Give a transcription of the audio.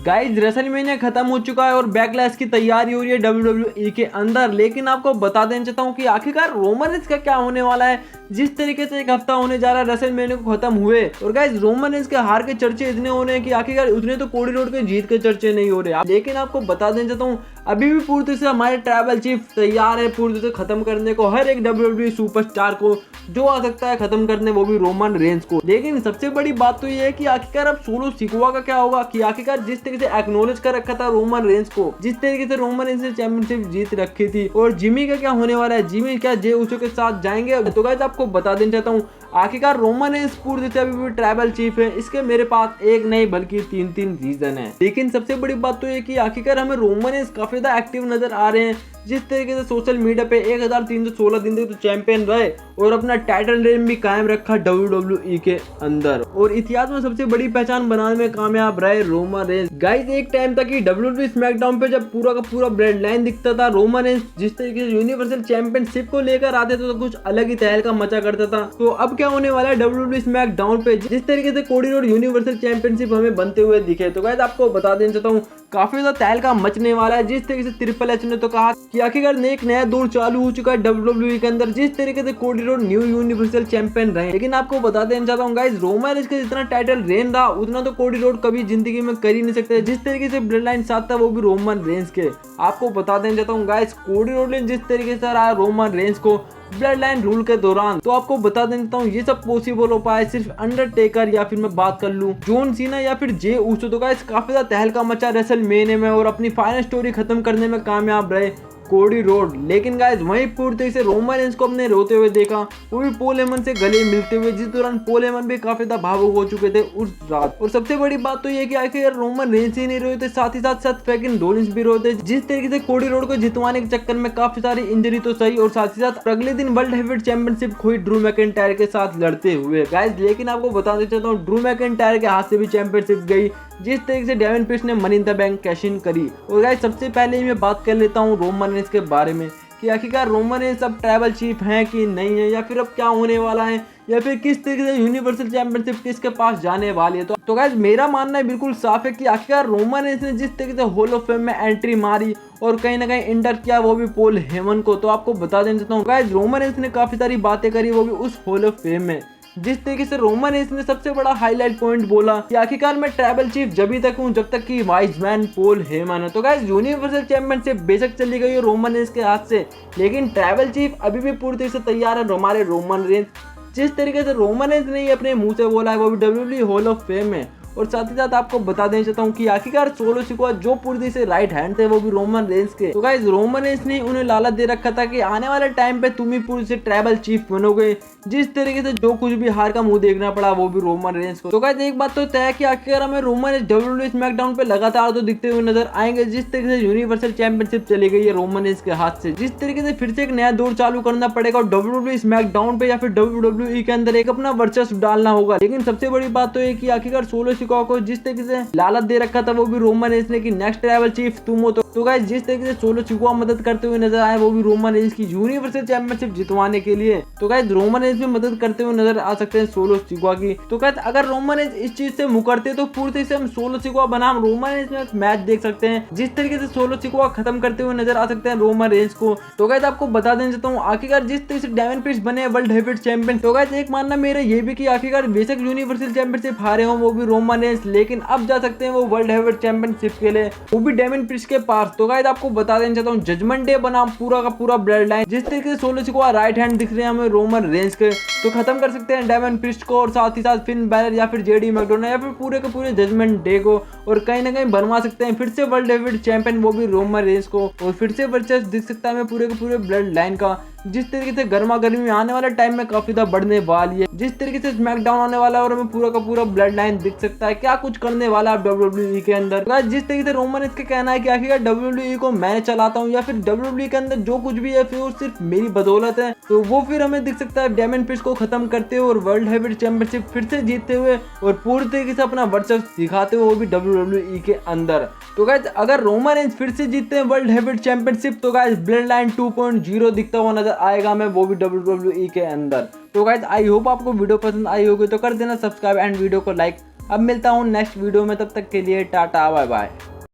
Guys WrestleMania खत्म हो चुका है और बैकलैश की तैयारी हो रही है WWE के अंदर, लेकिन आपको बता देना चाहता हूँ कि आखिरकार रोमन रेंस का क्या होने वाला है। जिस तरीके से एक हफ्ता होने जा रहा है रेसलमेनिया को खत्म हुए और गाइस रोमन रेंस के हार के चर्चे इतने हो रहे हैं कि आखिरकार उतने तो कोडी रोड के जीत के चर्चे नहीं हो रहे। लेकिन आपको बता देना चाहता हूँ अभी भी पूरी तरह से हमारे ट्राइबल चीफ तैयार है पूरी तरह से खत्म करने को हर एक WWE सुपरस्टार को जो आ सकता है खत्म करने, वो भी रोमन रेंस को। लेकिन सबसे बड़ी बात तो ये है कि आखिरकार अब सोलो सिकोआ का क्या होगा कि आखिरकार जिस तरीके से एक्नॉलेज कर रखा था रोमन रेंस को, जिस तरीके से रोमन रेंस ने चैंपियनशिप जीत रखी थी, और जिमी का क्या होने वाला है, जिमी क्या जे उसो के साथ जाएंगे। तो गाइस आपको बता देना चाहता हूँ आखिरकार रोमन रेंस पूरी तरह से अभी भी ट्राइबल चीफ है। इसके मेरे पास एक नहीं बल्कि तीन रीजन है। लेकिन सबसे बड़ी बात तो ये कि आखिरकार हमें रोमन रेंस काफी ज्यादा एक्टिव नजर आ रहे हैं। जिस तरीके से सोशल मीडिया पे 1316 दिन तक तो चैंपियन रहे और अपना टाइटल रेन भी कायम रखा WWE के अंदर, और इतिहास में सबसे बड़ी पहचान बनाने में कामयाब रहे रोमन रेंस। गाइस एक टाइम तक कि WWE स्मैकडाउन पे जब पूरा का पूरा ब्लड लाइन दिखता था, रोमन रेंस जिस तरीके से यूनिवर्सल चैंपियनशिप को लेकर आते थे तो कुछ अलग ही तहलका मचा करता था। तो अब क्या होने वाला है WWE स्मैकडाउन पे जिस तरीके से कोडी रोड यूनिवर्सल चैंपियनशिप हमें बनते हुए दिखे। तो गाइस आपको बता देना चाहता हूँ काफी ज्यादा तहलका मचने वाला है। जिस तरीके से ट्रिपल एच ने तो कहा कि आखिरकार एक नया दौर चालू हो चुका है WWE के अंदर, जिस तरीके से कोडी रोड न्यू यूनिवर्सल चैंपियन रहे। लेकिन आपको बता देना चाहता हूँ गाइस रोमन रेंस का जितना टाइटल रेन रहा उतना तो कोडी रोड कभी जिंदगी में कर ही नहीं सकते। जिस तरीके से ब्लड लाइन साथ था वो भी रोमन रेंस के। आपको बता देना चाहता हूँ गाइस कोडी रोड ने जिस तरीके से रहा रोमन रेंस को ब्लड लाइन रूल के दौरान, तो आपको बता देता हूँ ये सब पॉसिबल हो पाए सिर्फ अंडरटेकर या फिर मैं बात कर लूँ जॉन सीना या फिर जे उसो। तो गाइस काफी ज्यादा तहलका मचा रेसलमेनिया में और अपनी फाइनल स्टोरी खत्म करने में कामयाब रहे कोडी रोड। लेकिन गाइस वहीं पूरी तरह से रोमन रेंस को अपने रोते हुए देखा, वो भी पॉल हेमन से गले मिलते हुए, जिस दौरान पॉल हेमन भी काफी ज्यादा भावुक हो चुके थे उस रात। और सबसे बड़ी बात तो ये कि आखिर रोमन रेंस ही नहीं रोए थे, साथ ही साथ सेथ फ्रीकिंग रॉलिंस भी रोए थे। जिस तरीके से कोडी रोड को जितवाने के चक्कर में काफी सारी इंजरी तो सही, और साथ ही साथ अगले दिन वर्ल्ड हेवीवेट चैंपियनशिप खोई ड्रू मैकिंटायर के साथ लड़ते हुए गाइस। लेकिन आपको बताना चाहता हूँ ड्रू मैकिंटायर के हाथ से भी चैंपियनशिप गई जिस तरीके से डेविन पीस ने money in the bank cash in करी। और गाइस सबसे पहले मैं बात कर लेता हूँ रोमन रेंस के बारे में कि आखिरकार रोमन रेंस अब ट्राइबल चीफ हैं कि नहीं है, या फिर अब क्या होने वाला है, या फिर किस तरीके से यूनिवर्सल चैंपियनशिप किसके पास जाने वाली है। तो गाइस मेरा मानना है बिल्कुल साफ है कि आखिरकार रोमन रेंस ने जिस तरीके से हॉल ऑफ फेम में एंट्री मारी और कहीं ना कहीं इंटर किया वो भी पॉल हेमन को। तो आपको बता देना चाहता हूँ गाइस रोमन रेंस ने काफी सारी बातें करी वो भी उस हॉल ऑफ फेम में। जिस तरीके से रोमन रेंस ने सबसे बड़ा हाईलाइट पॉइंट बोला कि आखिरकार मैं ट्राइबल चीफ जब तक हूँ जब तक कि वाइज मैन पॉल हेमन है। तो गाइस यूनिवर्सल चैंपियनशिप बेशक चली गई है रोमन रेंस के हाथ से, लेकिन ट्राइबल चीफ अभी भी पूरी तरीके से तैयार है हमारे रोमन रेंस। जिस तरीके से रोमन रेंस ने अपने मुंह से बोला है वो भी WWE हॉल ऑफ फेम में। और साथ ही साथ आपको बता देना चाहता हूँ कि आखिरकार सोलो सिकोआ जो पूरी से राइट हैंड थे वो भी रोमन रेंस के। तो गाइस रोमन रेंस ने उन्हें लालच दे रखा था कि आने वाले टाइम पे तुम ही पूरी से ट्राइबल चीफ बनोगे। जिस तरीके से जो कुछ भी हार का मुंह देखना पड़ा वो भी रोमन रेंस को। तो गाइस एक बात तो तय है कि आखिरकार हमें रोमन रेंस WWE स्मैकडाउन पे लगातार तो दिखते हुए नजर आएंगे। जिस तरीके से यूनिवर्सल चैंपियनशिप चली गई है रोमन रेंस के हाथ से, जिस तरीके से फिर से एक नया दौर चालू करना पड़ेगा WWE स्मैकडाउन पे या फिर WWE के अंदर एक अपना वर्चस्व डालना होगा। लेकिन सबसे बड़ी बात तो ये कि आखिरकार सोलो सिकोआ को जिस तरीके से लालच दे रखा था वो भी रोमन रेंस ने कि नेक्स्ट ट्राइबल चीफ तुम हो। तो गाइस जिस तरीके से सोलो सिकोआ मदद करते हुए नजर आए वो भी रोमन रेंस की यूनिवर्सल चैंपियनशिप जितवाने के लिए। तो गाइस रोमन रेंस भी मदद करते हुए नजर आ सकते हैं सोलो सिकोआ की। तो गाइस अगर रोमन रेंस इस चीज से मुकरते तो पूरी तरीके से हम सोलो सिकोआ बनाम रोमन रेंस में मैच देख सकते हैं। जिस तरीके से सोलो सिकोआ खत्म करते हुए नजर आ सकते हैं रोमन रेंस को। तो गाइस आपको बता देना चाहता हूँ आखिरकार जिस तरीके से डेविन पीस बने वर्ल्ड हेवीवेट चैंपियन। तो गाइस एक मानना मेरा ये भी कि आखिरकार बेशक यूनिवर्सल चैंपियनशिप हारे हो वो भी रोमन रेंस, लेकिन अब जा सकते हैं वो वर्ल्ड हेवीवेट चैंपियनशिप के लिए वो भी डेविन पीस के पास। तो गाइस आपको बता देना चाहता हूँ जजमेंट डे बना पूरा का पूरा ब्लड लाइन। जिस तरीके से सोलो सिकोआ राइट हैंड दिख रहे हैं हमें रोमन रेंस के, तो खत्म कर सकते हैं डेविन पीस को और साथ ही साथ फिन बैलर या फिर जेडी मैकडोनाल्ड या फिर पूरे के पूरे जजमेंट डे को, और कहीं ना कहीं बनवा सकते हैं फिर से वर्ल्ड हेवीवेट चैंपियन वो भी रोमन रेंस को, और फिर से वर्चस्व दिख सकता है हमें पूरे के पूरे ब्लड लाइन का। जिस तरीके से गर्मा गर्मी आने वाले टाइम में काफी ज्यादा बढ़ने वाली है, जिस तरीके से स्मैकडाउन आने वाला है और हमें पूरा का पूरा ब्लड लाइन दिख सकता है क्या कुछ करने वाला है WWE के अंदर। जिस तरीके से रोमन रेंस का कहना है कि आखिरकार WWE को मैं चलाता हूँ या फिर WWE के अंदर जो कुछ भी है फिर वो सिर्फ मेरी बदौलत है, तो वो फिर हमें दिख सकता है डेविन पीस को खत्म करते हुए और वर्ल्ड हेवीवेट चैंपियनशिप फिर से जीतते हुए और पूरी तरीके से अपना वर्चस्व दिखाते हुए वो भी WWE के अंदर। तो गाइस अगर रोमन रेंस फिर से जीतते हैं वर्ल्ड हेवीवेट चैंपियनशिप तो गाइस ब्लड लाइन 2.0 दिखता हुआ नजर आएगा हमें वो भी WWE के अंदर। तो गाइस आई होप आपको वीडियो पसंद आई होगी तो कर देना सब्सक्राइब एंड वीडियो को लाइक अब मिलता हूँ नेक्स्ट वीडियो में, तब तक के लिए टाटा बाय बाय।